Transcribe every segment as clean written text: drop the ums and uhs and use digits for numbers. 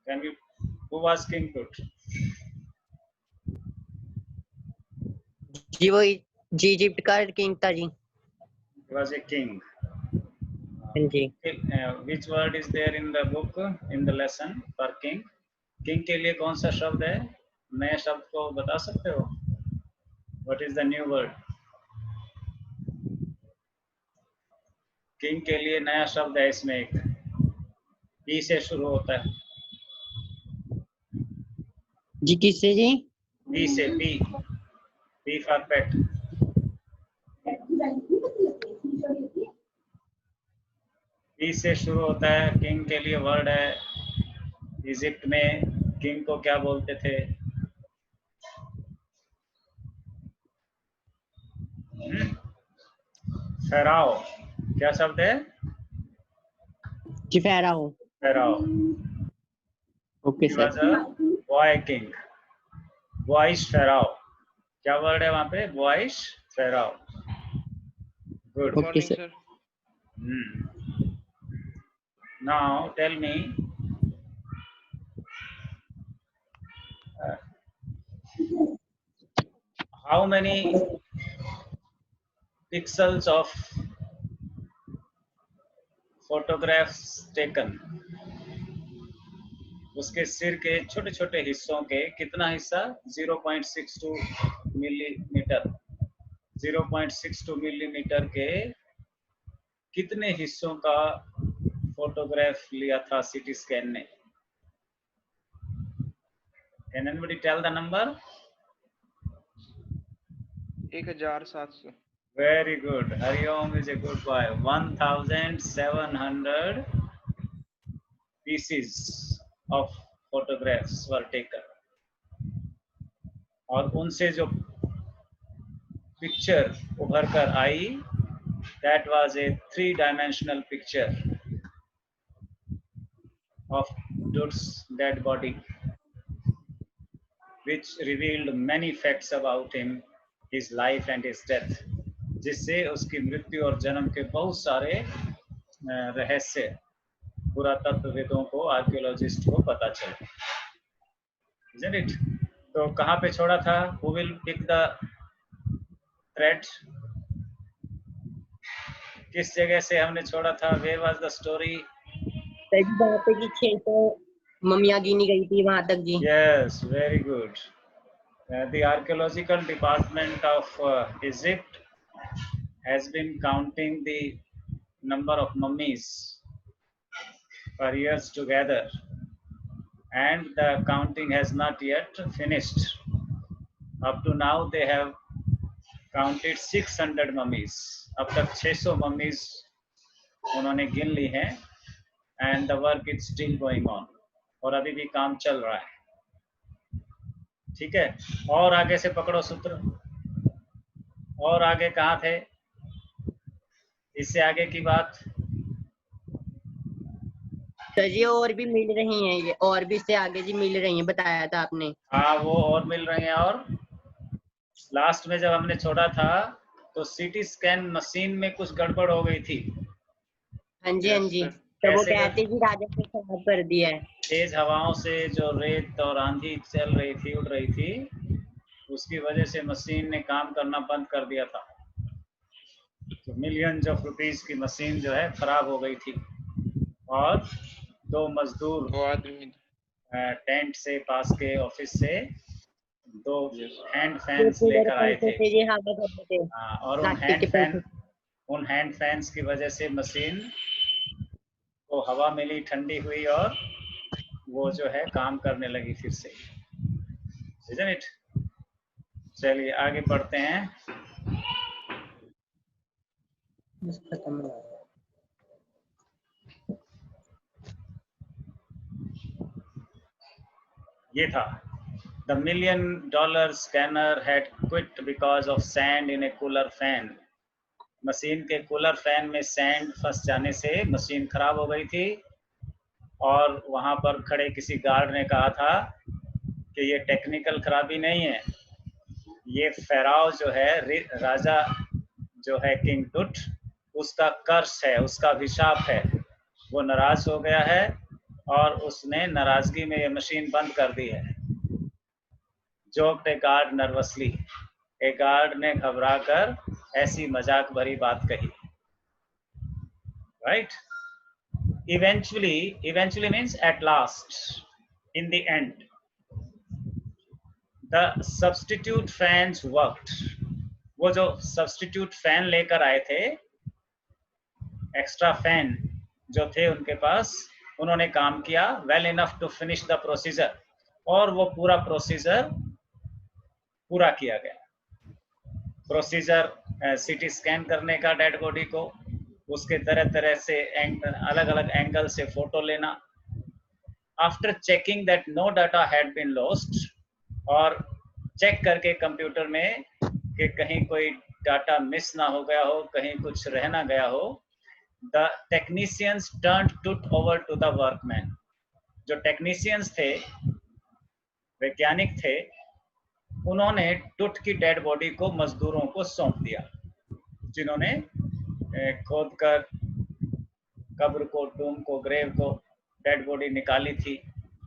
Can you? Who was King Tut? जी वो जी Egypt का king था जी। He was a king. Ji Which word is there in the book, in the lesson for king? King के लिए कौन सा शब्द है? नए शब्द को बता सकते हो? What is the new word? King के लिए नया शब्द है इसमें एक, P से शुरू होता है। जी किससे जी? P से, P for pet. P से शुरू होता है। किंग के लिए वर्ड है। इजिप्ट में किंग को क्या बोलते थे? फेराओ। क्या शब्द है? जी Pharaoh. Pharaoh. Okay He sir. was a boy king. Boyish Pharaoh. क्या वर्ड है वहाँ पे? Boyish Pharaoh. Good. Okay sir. Now tell me, how many pixels of photographs taken? उसके सिर के छोटे छोटे हिस्सों के कितना हिस्सा? 0.62 मिलीमीटर। 0.62 मिलीमीटर के कितने हिस्सों का फोटोग्राफ लिया था सीटी स्कैन ने? Can anybody tell the number? 1700। Very good. Hariom is a good boy. 1700 pieces of photographs were taken. और उनसे जो पिक्चर उभर कर आई, that was a 3-dimensional picture of Tut's dead body, which revealed many facts about him, his life and his death. जिससे उसकी मृत्यु और जन्म के बहुत सारे रहस्य पुरातत्वविदों को, आर्कियोलॉजिस्ट को पता चले। Isn't it? तो कहाँ पे छोड़ा था? Who will pick the thread? किस जगह से हमने छोड़ा था? Where was the story? वहाँ पे जी 600 मम्मियाँ गिनी गई थी वहाँ तक जी। Yes, very good. The archaeological department of Egypt has been counting the number of mummies for years together, and the counting has not yet finished. Up to now they have counted 600 mummies. अब तक 600 mummies उन्होंने गिन ली हैं, and the work is still going on. और अभी भी काम चल रहा है। ठीक है, और आगे से पकड़ो सूत्र। और आगे कहाँ थे? इससे आगे की बात। सर जी और भी मिल रही हैं ये, और भी इससे आगे जी मिल रही हैं, बताया था आपने। हाँ, वो और मिल रहे हैं। और लास्ट में जब हमने छोड़ा था तो सीटी स्कैन मशीन में कुछ गड़बड़ हो गई थी। हाँ जी हाँ जी। तो वो कहते जी राजा ने खराब कर दिया है। तेज हवाओं से जो रेत और आंधी चल रही थी, उड़ रही थी, उसकी वजह से मशीन ने काम करना बंद कर दिया था। तो मिलियंस ऑफ रुपीस की मशीन जो है खराब हो गई थी, और 2 मजदूर टेंट से पास के ऑफिस से 2 हैंड फैंस लेकर आए थे। हाँ, और उन हैंड फैंस की वजह से मशीन को हवा मिली, ठंडी हुई, और वो जो है काम करने लगी फिर से। Isn't it? चलिए आगे बढ़ते हैं। ये था, The $1 million scanner had quit because of sand in a cooler fan. Machine के कूलर फैन में सैंड फंस जाने से मशीन खराब हो गई थी, और वहां पर खड़े किसी गार्ड ने कहा था कि ये टेक्निकल खराबी नहीं है, ये फेराओ जो है, राजा जो है किंग टुट, उसका कर्स है, उसका अभिशाप है। वो नाराज हो गया है और उसने नाराजगी में ये मशीन बंद कर दी है। जोक्ड ए गार्ड नर्वसली, एक गार्ड ने घबराकर ऐसी मजाक भरी बात कही। Right, eventually means at last, in the end, the substitute fans worked. वो जो सब्स्टिट्यूट फैन लेकर आए थे, एक्स्ट्रा फैन जो थे उनके पास, उन्होंने काम किया well enough to finish the procedure, और वो पूरा प्रोसीजर पूरा किया गया। प्रोसीजर सीटी स्कैन करने का डेड बॉडी को, उसके तरह तरह से अलग अलग एंगल से फोटो लेना। After checking that no data had been lost, और चेक करके कंप्यूटर में कि कहीं कोई डाटा मिस ना हो गया हो, कहीं कुछ रह ना गया हो, द टेक्नीशियंस टर्न्ड टूट ओवर टू द वर्कमैन। जो टेक्नीशियंस थे, वैज्ञानिक थे, उन्होंने टुट की डेड बॉडी को मजदूरों को सौंप दिया, जिन्होंने खोद कर कब्र को, टूम को, ग्रेव को, डेड बॉडी निकाली थी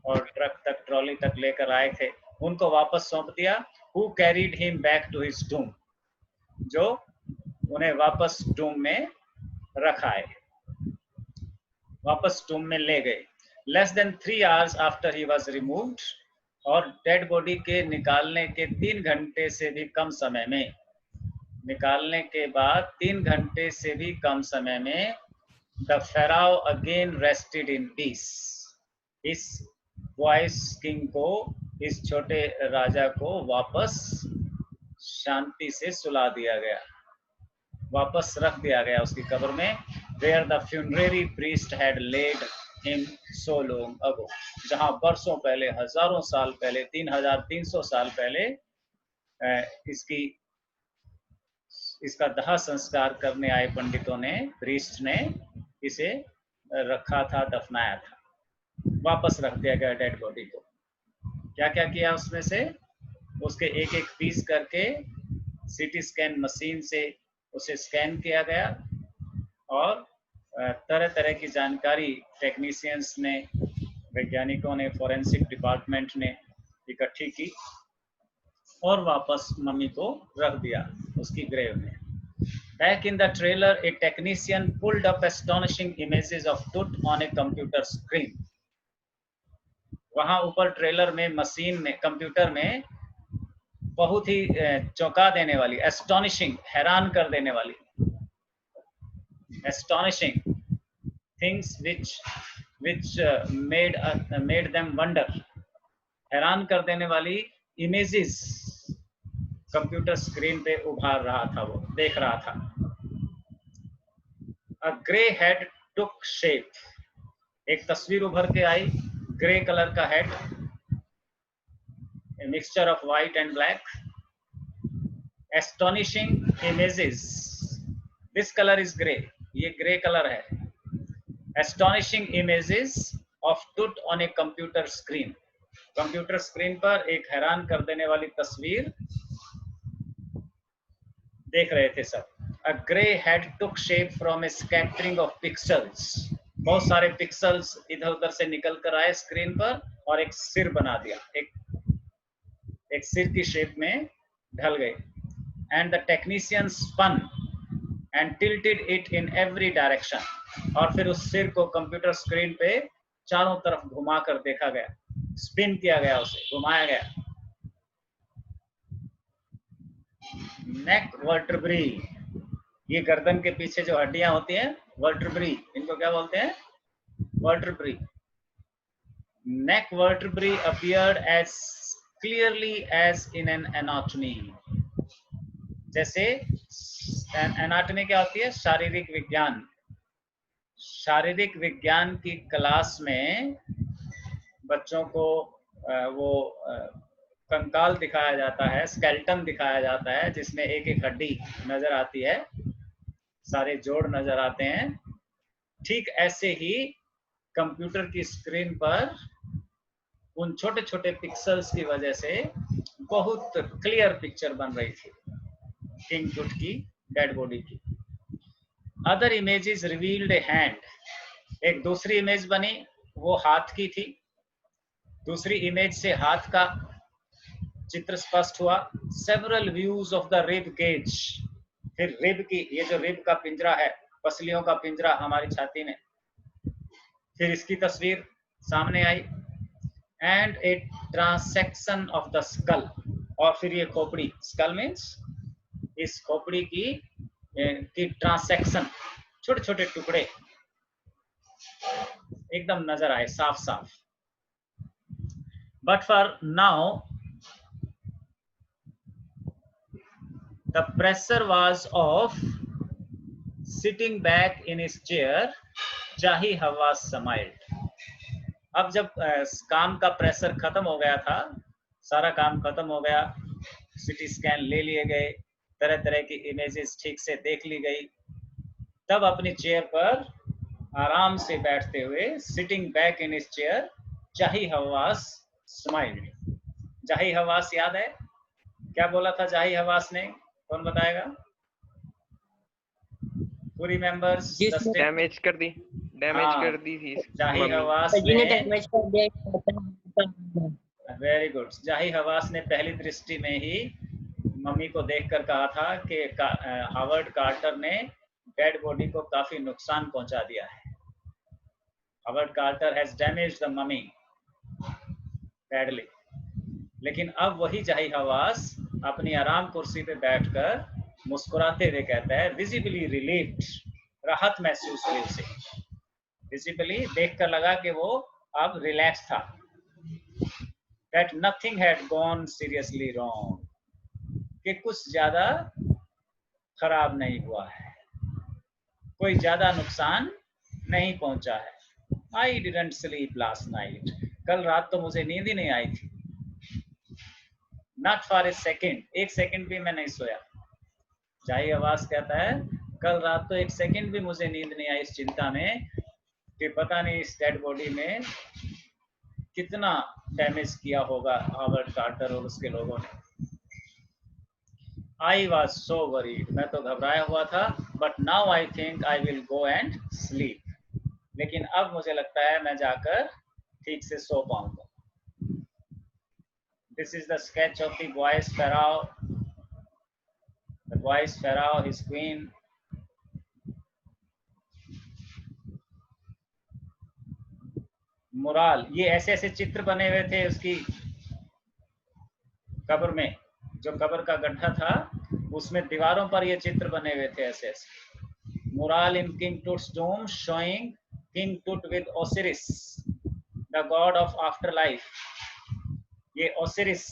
और ट्रक तक, ट्रॉली तक लेकर आए थे, उनको वापस सौंप दिया। Who carried him back to his tomb, जो उन्हें वापस टूम में रखाए, वापस टूम में ले गए। Less than 3 hours after he was removed, और डेड बॉडी के निकालने के 3 घंटे से भी कम समय में, निकालने के बाद 3 घंटे से भी कम समय में, the pharaoh again rested in peace. इस वॉइस किंग को, इस छोटे राजा को वापस शांति से सुला दिया गया, वापस रख दिया गया उसकी कब्र में। Where the funerary priest had laid him so long ago, जहां बरसों पहले, हजारों साल पहले, 3300 साल पहले इसका दाह संस्कार करने आए पंडितों ने, प्रीस्ट ने इसे रखा था, दफनाया था। वापस रख दिया गया डेड बॉडी को। क्या क्या किया उसमें से, उसके एक एक पीस करके सीटी स्कैन मशीन से उसे स्कैन किया गया, और तरह तरह की जानकारी टेक्नीशियंस ने, वैज्ञानिकों ने, फोरेंसिक डिपार्टमेंट ने इकट्ठी की, और वापस मम्मी को रख दिया उसकी ग्रेव में। Back in the trailer, a technician pulled up astonishing images of Tut on a computer screen. वहां ऊपर ट्रेलर में, मशीन में, कंप्यूटर में बहुत ही चौंका देने वाली, एस्टोनिशिंग, हैरान कर देने वाली, astonishing things which made them wonder, हैरान कर देने वाली इमेजेस कंप्यूटर स्क्रीन पे उभार रहा था, वो देख रहा था। A grey head took shape, एक तस्वीर उभर के आई, ग्रे कलर का head, a mixture of white and black. Astonishing images, this color is grey, ये ग्रे कलर है। Astonishing images of Tut on a computer screen, computer screen पर एक हैरान कर देने वाली तस्वीर देख रहे थे सब। A grey head took shape from a scattering of pixels, बहुत सारे पिक्सल्स इधर उधर से निकल कर आए स्क्रीन पर, और एक सिर बना दिया, एक सिर की शेप में ढल गए। And the technician spun and tilted it in every direction, और फिर उस सिर को कंप्यूटर स्क्रीन पे चारों तरफ घुमा कर देखा गया, स्पिन किया गया, उसे घुमाया गया। नेक वर्टेब्री, ये गर्दन के पीछे जो हड्डियां होती हैं, वर्टेब्री, इनको क्या बोलते हैं, वर्टेब्री। नेक वर्टेब्री appeared as clearly as in an anatomy, जैसे एनाटॉमी क्या होती है, शारीरिक विज्ञान। शारीरिक विज्ञान की क्लास में बच्चों को वो कंकाल दिखाया जाता है, स्केलेटन दिखाया जाता है, जिसमें एक एक हड्डी नजर आती है, सारे जोड़ नजर आते हैं। ठीक ऐसे ही कंप्यूटर की स्क्रीन पर उन छोटे छोटे पिक्सल्स की वजह से बहुत क्लियर पिक्चर बन रही थी किंग टुट की डेड बॉडी की। अदर इमेजेस रिवील्ड ए हैंड, एक दूसरी इमेज बनी, वो हाथ की थी, दूसरी इमेज से हाथ का चित्र स्पष्ट हुआ। Several views of the rib cage, फिर रिब की, ये जो रिब का पिंजरा है, पसलियों का पिंजरा हमारी छाती में, फिर इसकी तस्वीर सामने आई। And a transection of the skull, और फिर ये खोपड़ी, स्कल मीन्स इस खोपड़ी की ट्रांसेक्शन, छोटे छोटे टुकड़े एकदम नजर आए साफ साफ। But for now the pressure was of sitting back in his chair, जाही हवा स्माइल्ड। अब जब काम का प्रेशर खत्म हो गया था, सारा काम खत्म हो गया, सिटी स्कैन ले लिए गए, तरह तरह की इमेजेस ठीक से देख ली गई, तब अपनी चेयर पर आराम से बैठते हुए, sitting back in his chair, जाही हवास स्माइल्ड। जाही हवास याद है क्या बोला था जाही हवास ने? कौन बताएगा? Who remembers the जिसने statement? डैमेज कर दी, डैमेज हाँ, कर दी थी जाही मम्मी। हवास जिन्हें ने, डैमेज कर दिया। वेरी गुड, जाही हवास ने पहली दृष्टि में ही मम्मी को देखकर कहा था कि हावर्ड कार्टर ने डेड बॉडी को काफी नुकसान पहुंचा दिया है। Howard Carter has damaged the mummy badly. लेकिन अब वही जाही हवास अपनी आराम कुर्सी पे बैठकर मुस्कुराते हुए कहता है, विजिबली रिलीव्ड, राहत महसूस हुई उसे, विजिबली देखकर लगा कि वो अब रिलैक्स था, that nothing had gone seriously wrong, कि कुछ ज्यादा खराब नहीं हुआ है, कोई ज्यादा नुकसान नहीं पहुंचा है। I didn't sleep last night, कल रात तो मुझे नींद ही नहीं आई थी। Not for a second, एक सेकंड भी मैं नहीं सोया। जाही आवाज कहता है, कल रात तो एक सेकंड भी मुझे नींद नहीं आई इस चिंता में कि पता नहीं इस डेड बॉडी में कितना डैमेज किया होगा हावर्ड कार्टर और उसके लोगों ने। I was so worried, मैं तो घबराया हुआ था, but now I think I will go and sleep, लेकिन अब मुझे लगता है मैं जाकर ठीक से सो पाऊंगा। This is the sketch of the boy's pharaoh, the boy's pharaoh, his queen. Mural, ये ऐसे ऐसे चित्र बने हुए थे उसकी कब्र में, जो कब्र का गड्ढा था उसमें दीवारों पर ये चित्र बने हुए थे ऐसे ऐसे। मुराल इन किंग टूट्स डोम शोइंग किंग टूट with Osiris, the God of after life. ये ओसिरिस,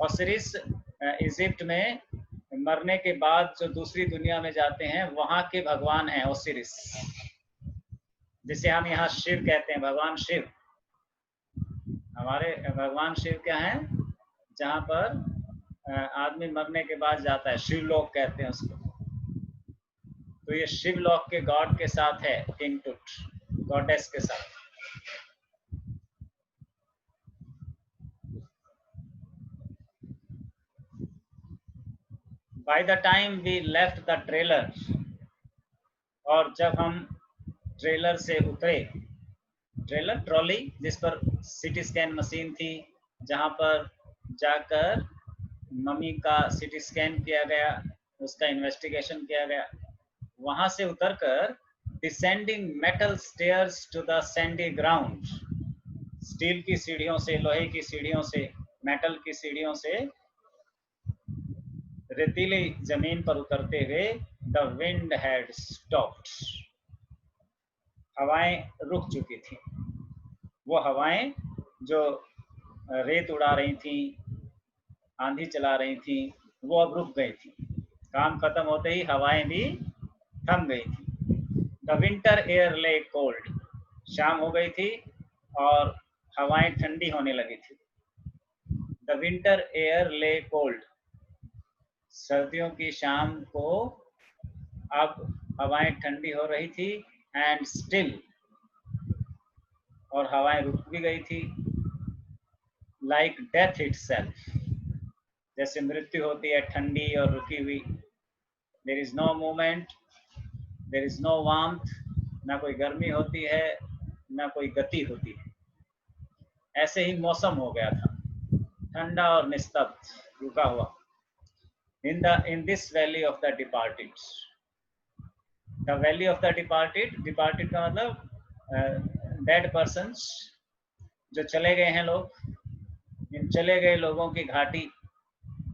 ओसिरिस इजिप्ट में मरने के बाद जो दूसरी दुनिया में जाते हैं वहां के भगवान हैं ओसिरिस, जिसे हम यहाँ शिव कहते हैं, भगवान शिव। हमारे भगवान शिव क्या है? जहाँ पर आदमी मरने के बाद जाता है, शिवलोक कहते हैं उसको। तो ये शिवलोक के गॉड के साथ है, किंग टूट, गॉडेस के साथ। By the time we left the trailer, और जब हम ट्रेलर से उतरे, ट्रेलर ट्रॉली जिस पर सीटी स्कैन मशीन थी, जहां पर जाकर मम्मी का सीटी स्कैन किया गया, उसका इन्वेस्टिगेशन किया गया, वहां से उतरकर descending metal stairs to the sandy ground, steel की सीढ़ियों से, लोहे की सीढ़ियों से, मेटल की सीढ़ियों से रेतीली जमीन पर उतरते हुए, द विंड हैड स्टॉप्ड, हवाएं रुक चुकी थी। वो हवाएं जो रेत उड़ा रही थी, आंधी चला रही थी, वो अब रुक गई थी। काम खत्म होते ही हवाएं भी थम गई थी। द विंटर एयर ले कोल्ड, शाम हो गई थी और हवाएं ठंडी होने लगी थी। द विंटर एयर ले कोल्ड, सर्दियों की शाम को अब हवाएं ठंडी हो रही थी। एंड स्टिल, और हवाएं रुक भी गई थी। लाइक डेथ इटसेल्फ, जैसे मृत्यु होती है ठंडी और रुकी हुई। There is no movement, there is no warmth, ना कोई गर्मी होती है, ना कोई गति होती है। ऐसे ही मौसम हो गया था, ठंडा और निस्तब्ध, रुका हुआ। in this valley of the departed, the valley of the departed का मतलब dead persons, जो चले गए हैं लोग, इन चले गए लोगों की घाटी,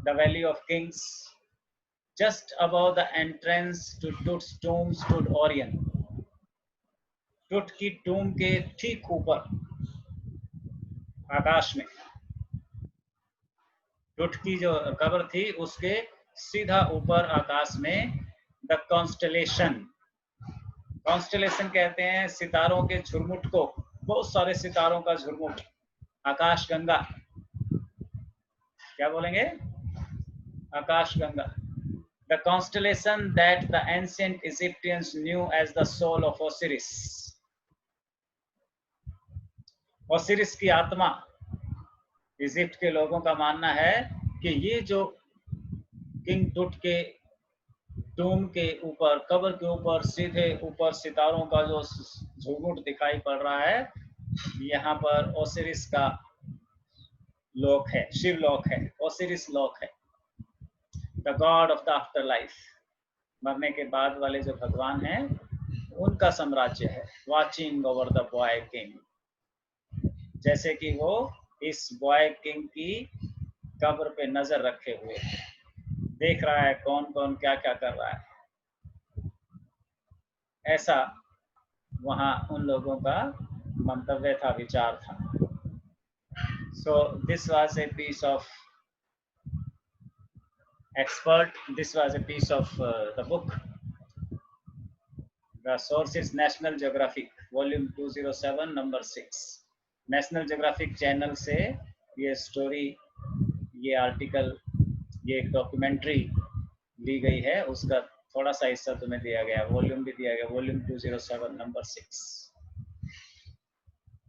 the valley of kings, just above the entrance to Tut's tomb stood Orion. टुट की टूम के ठीक ऊपर आकाश में, टुट की जो कब्र थी उसके सीधा ऊपर आकाश में द कॉन्स्टलेशन, कॉन्स्टलेशन कहते हैं सितारों के झुरमुट को, बहुत सारे सितारों का झुरमुट, आकाश गंगा, क्या बोलेंगे, आकाश Ganga. The constellation that the ancient Egyptians knew as the soul of Osiris. Osiris की आत्मा, इजिप्ट के लोगों का मानना है कि ये जो किंग टुट के टूम के ऊपर, कब्र के ऊपर, सीधे ऊपर सितारों का जो झुरमुट दिखाई पड़ रहा है, यहाँ पर ओसिरिस का लोक है, शिव लोक है, ओसिरिस लोक है। The God of the after life, मरने के बाद वाले जो भगवान हैं उनका साम्राज्य है। Watching over the boy king, जैसे कि वो इस बॉय किंग की कब्र पे नजर रखे हुए है, देख रहा है कौन कौन क्या क्या कर रहा है। ऐसा वहां उन लोगों का मंतव्य था, विचार था। So this was a piece of expert, this was a piece of the book. The source is National Geographic, volume 207, number 6. National Geographic channel से ये स्टोरी, ये आर्टिकल, ये एक डॉक्यूमेंट्री ली गई है, उसका थोड़ा सा हिस्सा तुम्हें दिया गया, वॉल्यूम भी दिया गया, volume 207, number 6.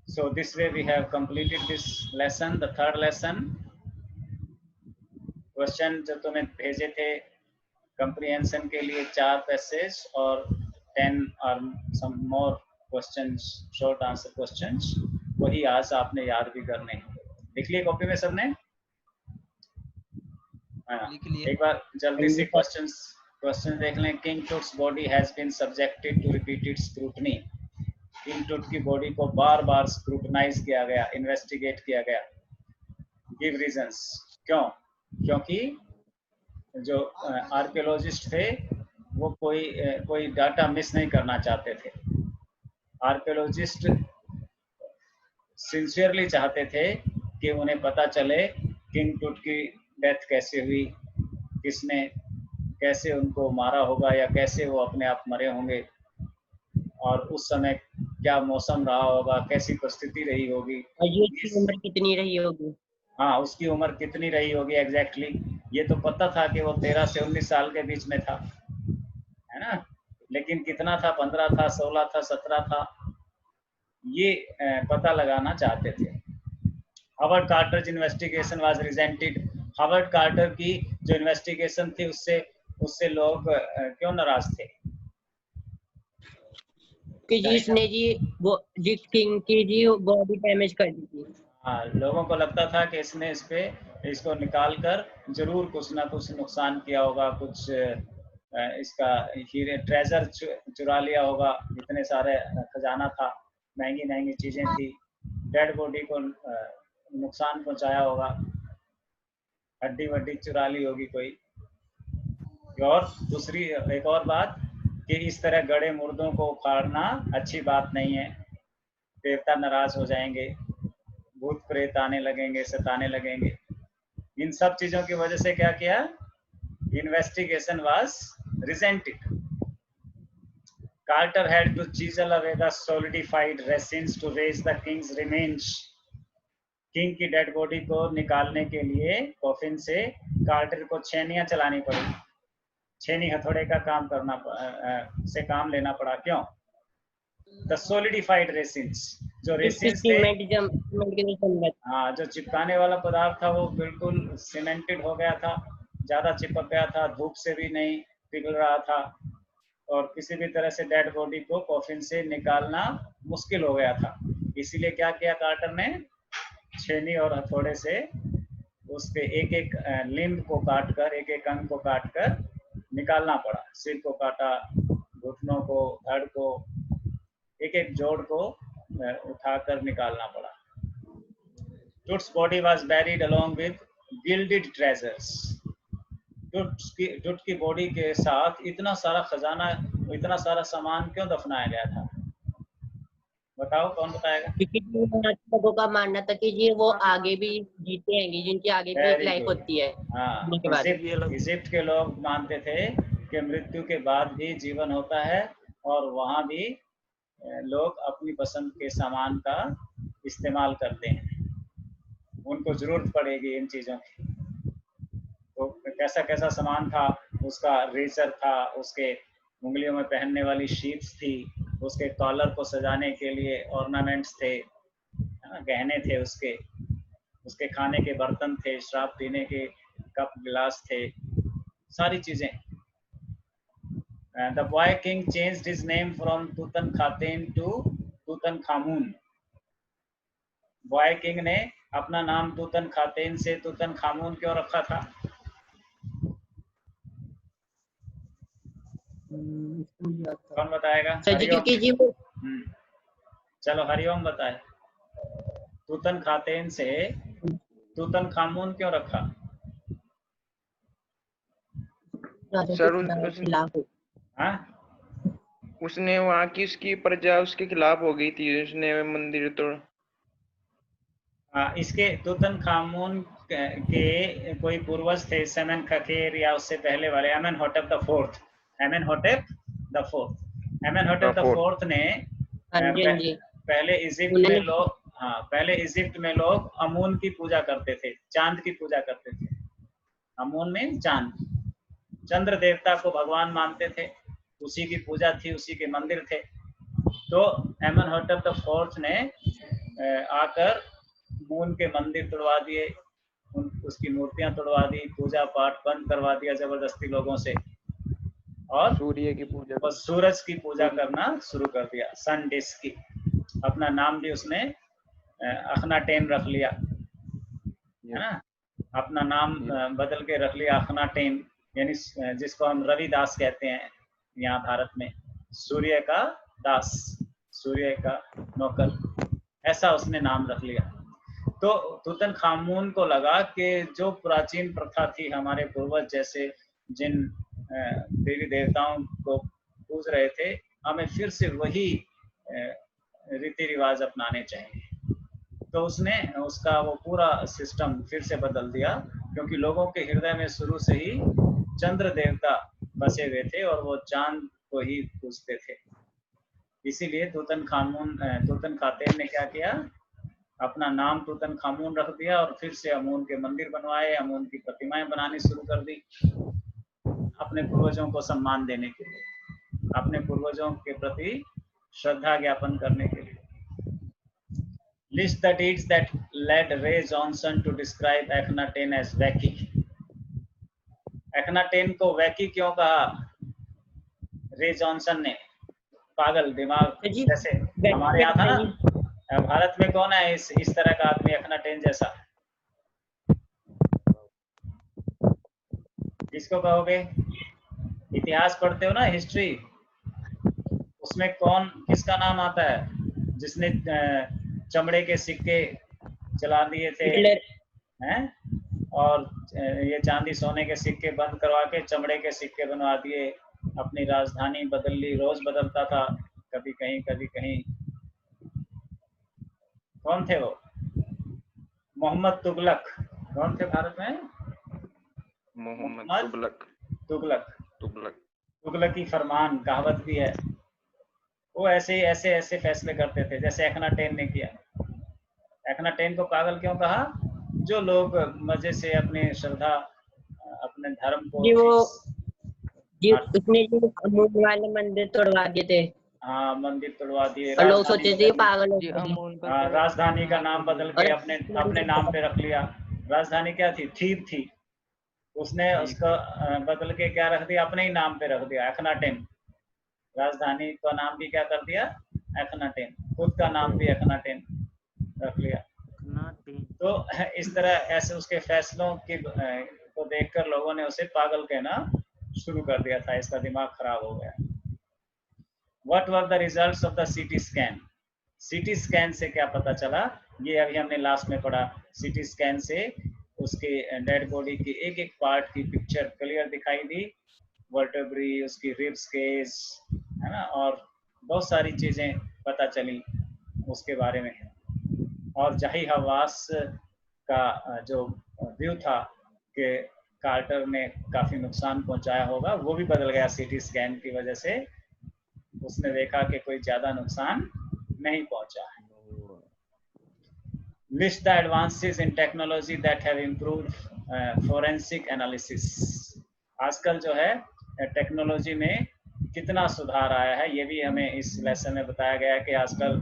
So this way we have completed this lesson, the third lesson. Question जो तुम्हें भेजे थे कंप्रीहेंशन के लिए 4 पैसेज और 10 और some more questions, short answer questions, वही आज आपने याद भी करने हैं। लिख लिए कॉपी में सबने? एक बार जल्दी से क्वेश्चन देख लें। King Tut's body has been subjected to repeated scrutiny, King Tut की बॉडी को बार बार स्क्रूटनाइज किया गया, इन्वेस्टिगेट किया गया। गिव रीजंस, क्यों? क्योंकि जो आर्कियोलॉजिस्ट थे वो कोई डाटा मिस नहीं करना चाहते थे। आर्कियोलॉजिस्ट सिंसियरली चाहते थे कि उन्हें पता चले किंग टुट की डेथ कैसे हुई, किसने कैसे उनको मारा होगा या कैसे वो अपने आप मरे होंगे, और उस समय क्या मौसम रहा होगा, कैसी परिस्थिति रही होगी, उसकी उम्र कितनी रही होगी। हाँ, उसकी उम्र कितनी रही होगी एग्जैक्टली। ये तो पता था कि वो 13 से 19 साल के बीच में था, है ना, लेकिन कितना था, 15 था, 16 था, 17 था, ये पता लगाना चाहते थे। Howard Carter investigation was rejected, Howard Carter की जो इन्वेस्टिगेशन थी उससे लोग क्यों नाराज थे? कि जिसने जी वो जिस किंग की जी बॉडी डैमेज कर दी थी। हाँ, लोगों को लगता था कि इसको निकाल कर जरूर कुछ ना कुछ नुकसान किया होगा, कुछ इसका हीरे ट्रेजर चुरा लिया होगा, इतने सारे खजाना था, महंगी महंगी चीजें थी, डेड बॉडी को नुकसान पहुंचाया होगा, हड्डी वड्डी चुरा ली होगी कोई। और दूसरी एक और बात कि इस तरह गड़े मुर्दों को उखाड़ना अच्छी बात नहीं है, देवता नाराज हो जाएंगे, भूत प्रेत आने लगेंगे, सताने लगेंगे। इन सब चीजों की वजह से क्या किया? Investigation was resented. Carter had to chisel away the solidified resins to raise the king's remains. King की डेड बॉडी को निकालने के लिए कॉफिन से कार्टर को छेनियां चलानी पड़ी, छेनी हथौड़े का काम लेना पड़ा। क्यों? The solidified resins, जो रेसिन्स थे, हाँ, जो चिपकाने वाला पदार्थ था वो बिल्कुल सीमेंटेड हो गया था, ज्यादा चिपक गया था, धूप से भी नहीं पिघल रहा था, और किसी भी तरह से डेड बॉडी को कॉफिन से निकालना मुश्किल हो गया था। इसीलिए क्या किया कार्टर ने, छेनी और हथौड़े से उसके एक एक लिम्ब को काट कर, एक एक अंग को काट कर निकालना पड़ा। सिर को काटा, घुटनों को, धड़ को, एक एक जोड़ को उठाकर निकालना पड़ा। Tut's body was buried along with gilded treasures. टुट की बॉडी के साथ इतना सारा खजाना, इतना सारा सामान क्यों दफनाया गया था? बताओ, कौन बताएगा? क्योंकि लोगों का मानना था कि जी वो आगे भी जीते हैं, जिनकी आगे भी एक लाइफ होती है। हाँ, इजिप्ट के लोग मानते थे कि मृत्यु के बाद भी जीवन होता है और वहाँ भी लोग अपनी पसंद के सामान का इस्तेमाल करते हैं, उनको जरूरत पड़ेगी इन चीज़ों की। तो कैसा कैसा सामान था उसका? रेजर था, उसके उंगलियों में पहनने वाली शीट्स थी, उसके कॉलर को सजाने के लिए ऑर्नामेंट्स थे, गहने थे, उसके खाने के बर्तन थे, शराब पीने के कप गिलास थे, सारी चीजें। The boy king changed his name from Tutankhaten to Tutankhamun. Boy king ने अपना नाम तूतनखातेन से तूतनखामून क्यों रखा था? कौन बताएगा? क्योंकि जी वो चलो हरिओम बताए। तूतनखातेन से तूतनखामून क्यों रखा? सर उसने वहाँ की उसकी प्रजा उसके खिलाफ हो गई थी, उसने मंदिर तोड़। इसके तूतनखामून के कोई पूर्वज थे, सेमेन खखेर या उससे पहले वाले, एमेनहोटेप द फोर्थ। एमेनहोटेप द फोर्थ ने पहले इजिप्ट में लोग अमून की पूजा करते थे, चांद की पूजा करते थे। अमून में चांद, चंद्र देवता को भगवान मानते थे, उसी की पूजा थी, उसी के मंदिर थे। तो एमेनहोटेप द फोर्थ ने आकर मून के मंदिर तोड़वा दिए, उसकी मूर्तियां तोड़वा दी, पूजा पाठ बंद करवा दिया जबरदस्ती लोगों से, और सूर्य की पूजा और सूरज की पूजा करना शुरू कर दिया, सन डिस्क की। अपना नाम भी उसने अखनाटेन रख लिया, है ना? अपना नाम बदल के रख लिया अखनाटेन, यानी जिसको हम रविदास कहते हैं यहाँ भारत में, सूर्य का दास, सूर्य का नौकर, ऐसा उसने नाम रख लिया। तो तूतनखामून को लगा कि जो प्राचीन प्रथा थी, हमारे पूर्वज जैसे जिन देवी देवताओं को पूज रहे थे, हमें फिर से वही रीति रिवाज अपनाने चाहिए। तो उसने उसका वो पूरा सिस्टम फिर से बदल दिया, क्योंकि लोगों के हृदय में शुरू से ही चंद्र देवता बसे हुए थे और वो चांद को ही पूजते थे। इसीलिए तूतनखातेन ने क्या किया, अपना नाम तूतनखामून रख दिया और फिर से अमून के मंदिर बनवाए, अमून की प्रतिमाएं बनानी शुरू कर दी, अपने पूर्वजों को सम्मान देने के लिए, अपने पूर्वजों के प्रति श्रद्धा ज्ञापन करने के लिए। List the deeds that led Ray Johnson to describe Akhenaten as wacky. Akhenaten को वैकी क्यों कहा रे जॉनसन ने? पागल, दिमाग, जैसे हमारे यहाँ था ना, भारत में कौन है इस तरह का आदमी अखनाटेन जैसा? किसको कहोगे? इतिहास पढ़ते हो ना, हिस्ट्री, उसमें कौन, किसका नाम आता है जिसने चमड़े के सिक्के चला दिए थे, हैं? और ये चांदी सोने के सिक्के बंद करवा के चमड़े के सिक्के बनवा दिए, अपनी राजधानी बदल ली, रोज बदलता था, कभी कहीं कभी कहीं। कौन थे वो? मोहम्मद तुगलक। कौन थे भारत में? मोहम्मद तुगलक की फरमान, कहावत भी है। वो ऐसे फैसले करते थे जैसे अखनाटेन ने किया। अखनाटेन को पागल क्यों कहा? जो लोग मजे से अपने श्रद्धा, अपने धर्म को उसने जो अमून वाले मंदिर तोड़वा दिए थे। हाँ, मंदिर तोड़वा दिए, लोग सोचे थे पागल हो। राजधानी का नाम बदल के अपने नाम पे रख लिया। राजधानी क्या थी? थीब थी, उसने उसका बदल के क्या रख दिया? अपने ही नाम पे रख दिया, अखनाटेन। राजधानी का नाम भी क्या कर दिया, एखनाटेन, खुद का नाम भी एखनाटेन रख लिया। तो इस तरह ऐसे उसके फैसलों की को देखकर लोगों ने उसे पागल कहना शुरू कर दिया था, इसका दिमाग खराब हो गया। What were the results of the CT scan? CT scan से क्या पता चला, ये अभी हमने लास्ट में पढ़ा। CT स्कैन से उसके डेड बॉडी की एक एक पार्ट की पिक्चर क्लियर दिखाई दी, वर्टेब्री, उसकी रिब्स केस, है ना, और बहुत सारी चीजें पता चली उसके बारे में। और जाही हवास का जो व्यू था कि कार्टर ने काफी नुकसान पहुंचाया होगा, वो भी बदल गया सीटी स्कैन की वजह से। उसने देखा कि कोई ज्यादा नुकसान नहीं पहुंचा है। List the advances in technology that have improved forensic analysis. आजकल जो है टेक्नोलॉजी में कितना सुधार आया है, ये भी हमें इस लेसन में बताया गया है कि आजकल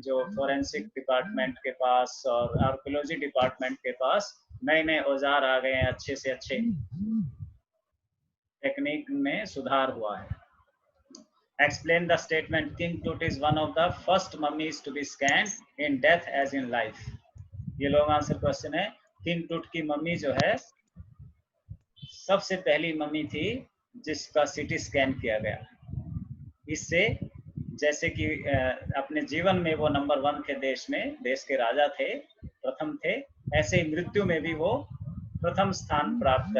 जो फोरेंसिक डिपार्टमेंट के पास और आर्कियोलॉजी डिपार्टमेंट के पास नए नए औजार आ गए हैं, अच्छे से अच्छे, टेक्निक में सुधार हुआ है। Explain the statement, King Tut is one of the first mummies to be scanned in death as in life. ये लॉन्ग आंसर क्वेश्चन है। किंग टूट की मम्मी जो है सबसे पहली मम्मी थी जिसका सीटी स्कैन किया गया। इससे जैसे कि अपने जीवन में वो नंबर 1 थे, देश के राजा थे, प्रथम थे, ऐसे ही मृत्यु में भी वो प्रथम स्थान प्राप्त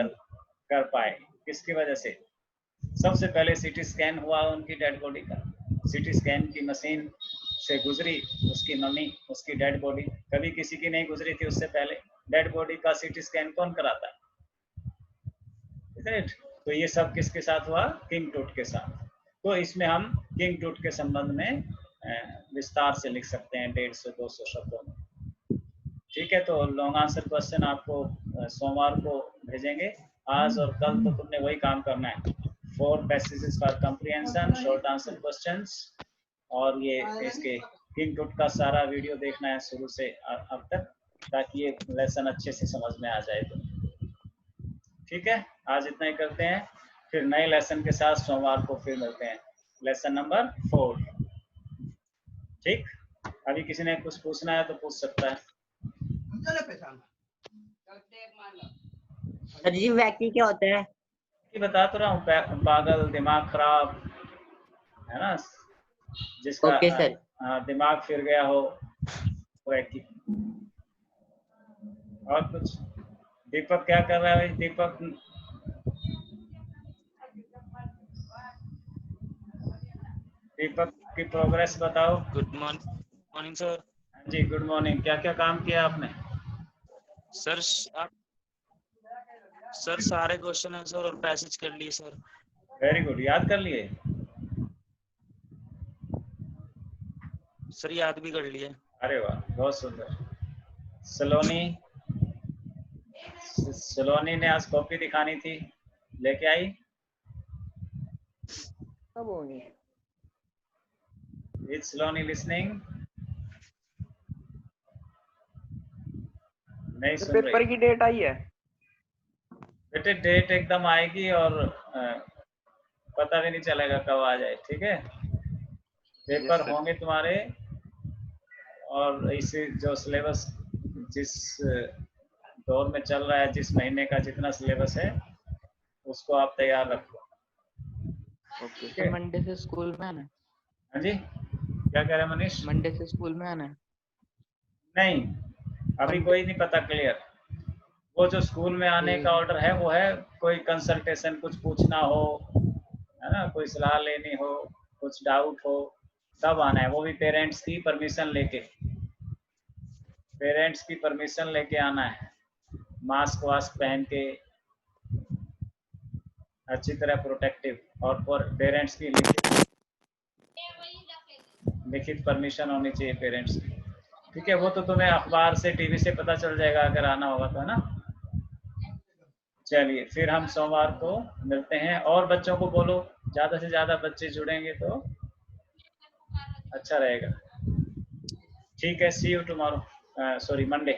कर पाए। किसकी वजह से? सबसे पहले सीटी स्कैन हुआ उनकी डेड बॉडी का, सीटी स्कैन की मशीन से गुजरी उसकी मम्मी, उसकी डेड बॉडी। कभी किसी की नहीं गुजरी थी उससे पहले। डेड बॉडी का सीटी स्कैन कौन कराता है? तो ये सब किसके साथ हुआ? किंग टूट के साथ। तो इसमें हम किंग टूट के संबंध में विस्तार से लिख सकते हैं 150-200 शब्दों में। ठीक है, तो लॉन्ग आंसर क्वेश्चन आपको सोमवार को भेजेंगे। आज और कल तो तुमने वही काम करना है, 4 passages for comprehension, short answer questions, और ये इसके किंग टूट का सारा वीडियो देखना है शुरू से अब तक, ताकि ये लेसन अच्छे से समझ में आ जाए। तो ठीक है, आज इतना ही करते हैं, फिर नए लेसन के साथ सोमवार को फिर मिलते हैं, लेसन नंबर 4। ठीक, अभी किसी ने कुछ पूछना है तो पूछ सकता है। सर जी वैकी क्या होता है? बता तो रहा हूँ, पागल, दिमाग खराब, है ना, जिसका ओके सर। दिमाग फिर गया हो, वैकी। और कुछ? दीपक क्या कर रहा है भाई? दीपक की प्रोग्रेस बताओ। Good morning sir. जी गुड मॉर्निंग। क्या क्या काम किया आपने? सर सर सारे क्वेश्चन आंसर और पैसेज कर लिए सर। वेरी गुड, याद कर लिए? सर याद भी कर लिए। अरे वाह, बहुत सुंदर। सलोनी ने आज कॉपी दिखानी थी, लेके आई? कब होंगे? Is Saloni listening? नहीं सुन रही। पेपर की डेट आई है बेटे, डेट एकदम आएगी और पता भी नहीं चलेगा कब आ जाए। ठीक है, पेपर होंगे तुम्हारे, और इसे जो सिलेबस जिस दौर में चल रहा है, जिस महीने का जितना सिलेबस है उसको आप तैयार रखो। ओके। मंडे से स्कूल में आना है? हाँ जी, क्या कह रहे हैं मनीष? मंडे से स्कूल में आना है? नहीं, अभी कोई नहीं पता क्लियर। वो जो स्कूल में आने का ऑर्डर है वो है कोई कंसल्टेशन, कुछ पूछना हो, है ना, कोई सलाह लेनी हो, कुछ डाउट हो, तब आना है। वो भी पेरेंट्स की परमिशन लेके आना है। मास्क वास्क पहन के अच्छी तरह प्रोटेक्टिव, और पेरेंट्स की लिखित परमिशन होनी चाहिए पेरेंट्स की। ठीक है, वो तो तुम्हें अखबार से, टीवी से पता चल जाएगा अगर आना होगा तो, है ना। चलिए, फिर हम सोमवार को मिलते हैं। और बच्चों को बोलो, ज्यादा से ज्यादा बच्चे जुड़ेंगे तो अच्छा रहेगा। ठीक है, सी यू टुमारो, सॉरी मंडे।